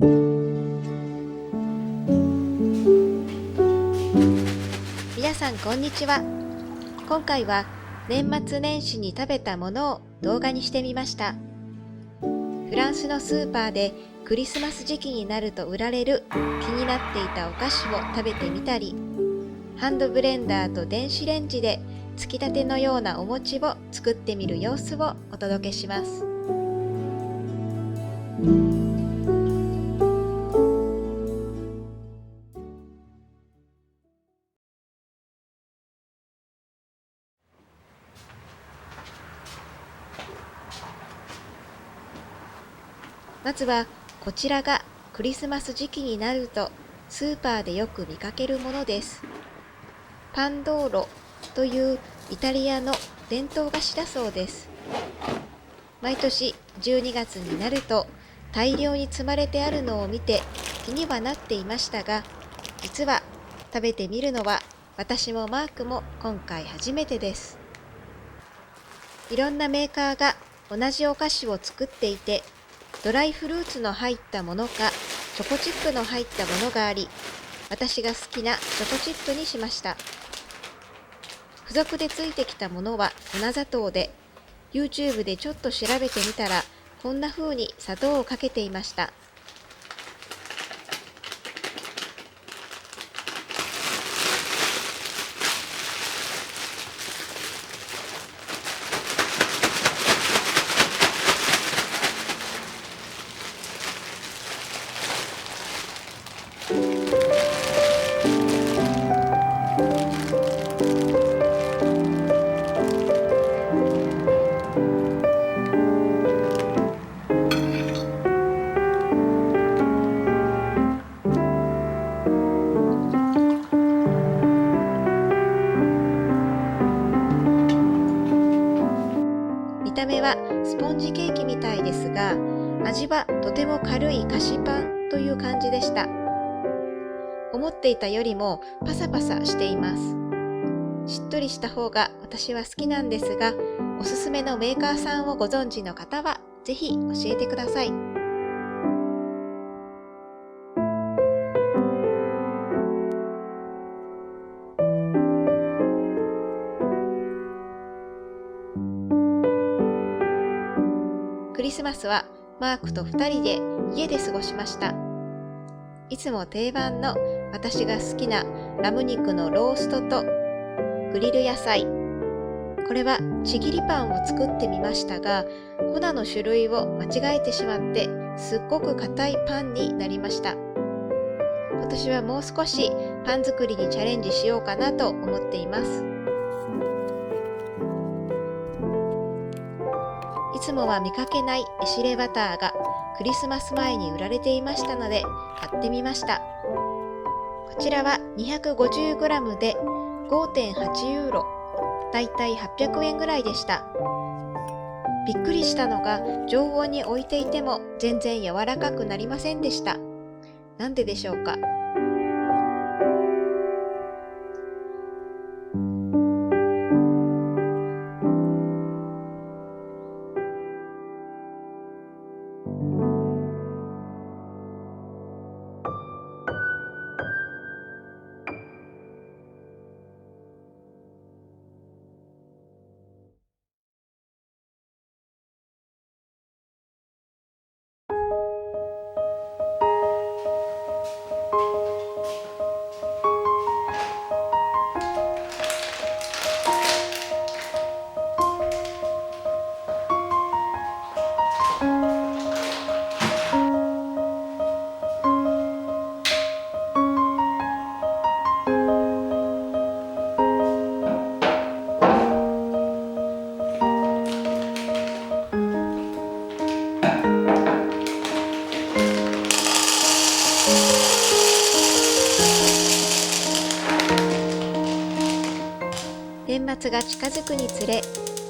皆さんこんにちは。今回は年末年始に食べたものを動画にしてみました。フランスのスーパーでクリスマス時期になると売られる気になっていたお菓子を食べてみたり、ハンドブレンダーと電子レンジでつきたてのようなお餅を作ってみる様子をお届けします。まずはこちらがクリスマス時期になるとスーパーでよく見かけるものです。パンドーロというイタリアの伝統菓子だそうです。毎年12月になると大量に積まれてあるのを見て気にはなっていましたが、実は食べてみるのは私もマークも今回初めてです。いろんなメーカーが同じお菓子を作っていて、ドライフルーツの入ったものかチョコチップの入ったものがあり、私が好きなチョコチップにしました。付属でついてきたものは粉砂糖で、YouTube でちょっと調べてみたらこんな風に砂糖をかけていました。見た目はスポンジケーキみたいですが、味はとても軽い菓子パンという感じでした。思っていたよりもパサパサしています。しっとりした方が私は好きなんですが、おすすめのメーカーさんをご存知の方はぜひ教えてください。クリスマスはマークと2人で家で過ごしました。いつも定番の私が好きなラム肉のローストとグリル野菜。これはちぎりパンを作ってみましたが、粉の種類を間違えてしまってすっごく硬いパンになりました。今年はもう少しパン作りにチャレンジしようかなと思っています。いつもは見かけないエシレバターがクリスマス前に売られていましたので買ってみました。こちらは 250g で 5.8 ユーロ、だいたい800円ぐらいでした。びっくりしたのが常温に置いていても全然柔らかくなりませんでした。なんででしょうか。年末が近づくにつれ、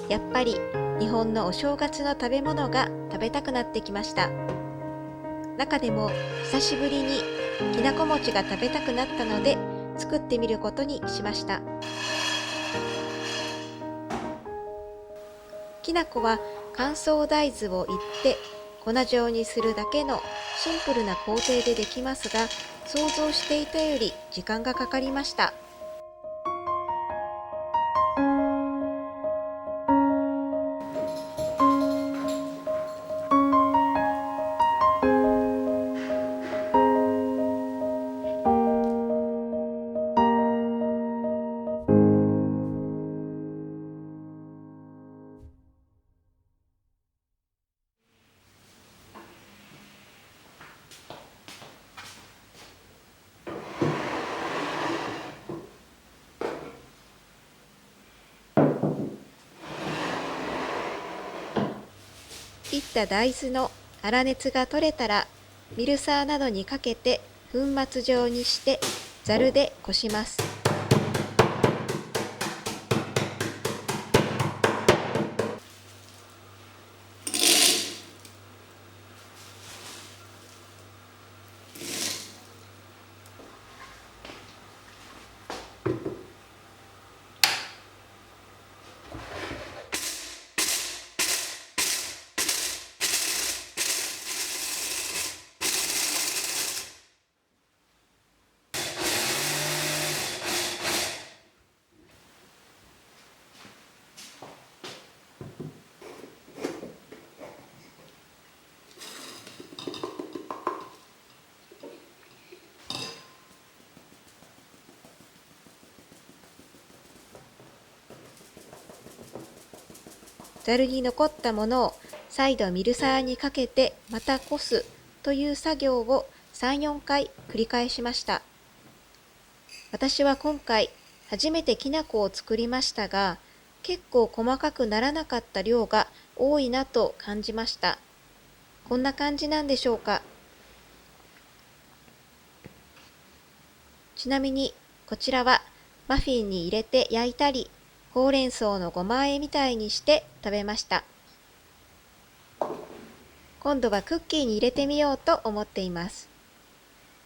やっぱり日本のお正月の食べ物が食べたくなってきました。中でも久しぶりにきなこ餅が食べたくなったので作ってみることにしました。きなこは乾燥大豆をいって粉状にするだけのシンプルな工程でできますが、想像していたより時間がかかりました。切った大豆の粗熱が取れたら、ミルサーなどにかけて粉末状にしてざるでこします。ざるに残ったものを再度ミルサーにかけてまたこすという作業を3、4回繰り返しました。私は今回初めてきな粉を作りましたが、結構細かくならなかった量が多いなと感じました。こんな感じなんでしょうか。ちなみにこちらはマフィンに入れて焼いたり、ほうれん草のごま和えみたいにして食べました。今度はクッキーに入れてみようと思っています。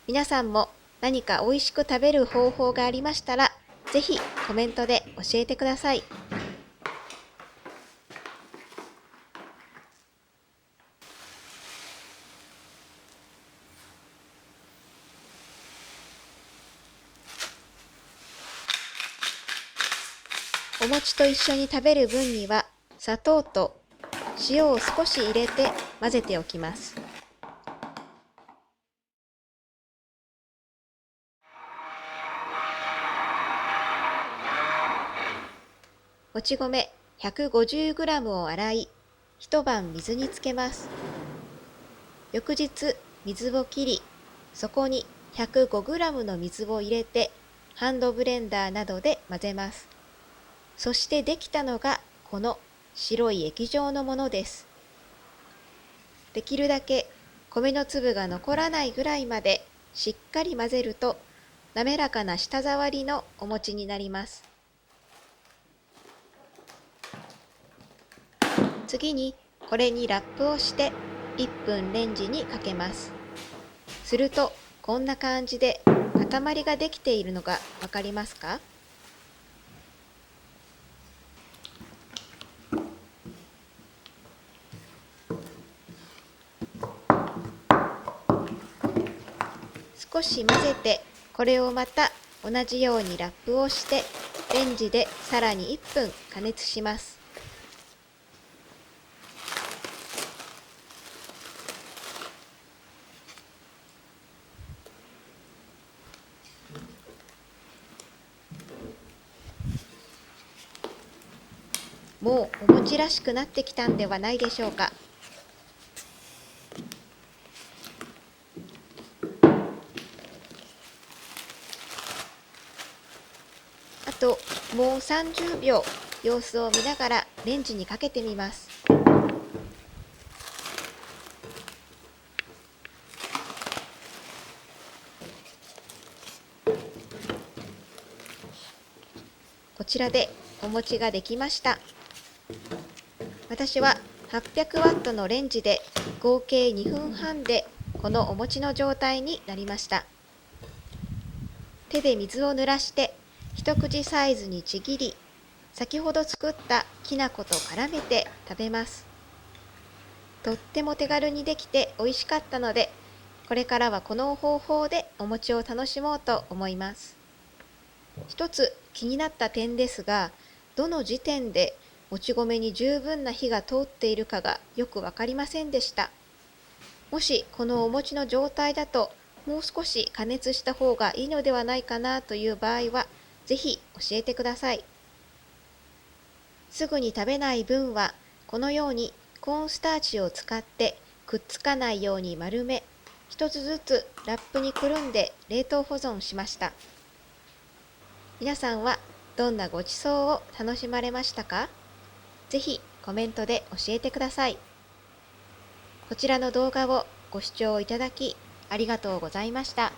皆さんも何か美味しく食べる方法がありましたら、ぜひコメントで教えてください。お餅と一緒に食べる分には砂糖と塩を少し入れて混ぜておきます。もち米 150g を洗い、一晩水につけます。翌日水を切り、そこに 105g の水を入れてハンドブレンダーなどで混ぜます。そしてできたのがこの白い液状のものです。できるだけ米の粒が残らないぐらいまでしっかり混ぜると滑らかな舌触りのお餅になります。次にこれにラップをして1分レンジにかけます。するとこんな感じで塊ができているのがわかりますか？少し混ぜて、これをまた同じようにラップをしてレンジでさらに1分加熱します。もうお餅らしくなってきたんではないでしょうか。あともう30秒様子を見ながらレンジにかけてみます。こちらでお餅ができました。私は800ワットのレンジで合計2分半でこのお餅の状態になりました。手で水を濡らして一口サイズにちぎり、先ほど作ったきな粉と絡めて食べます。とっても手軽にできて美味しかったので、これからはこの方法でお餅を楽しもうと思います。一つ気になった点ですが、どの時点でもち米に十分な火が通っているかがよくわかりませんでした。もしこのお餅の状態だと、もう少し加熱した方がいいのではないかなという場合は、ぜひ教えてください。すぐに食べない分は、このようにコーンスターチを使ってくっつかないように丸め、一つずつラップにくるんで冷凍保存しました。皆さんはどんなごちそうを楽しまれましたか？ぜひコメントで教えてください。こちらの動画をご視聴いただきありがとうございました。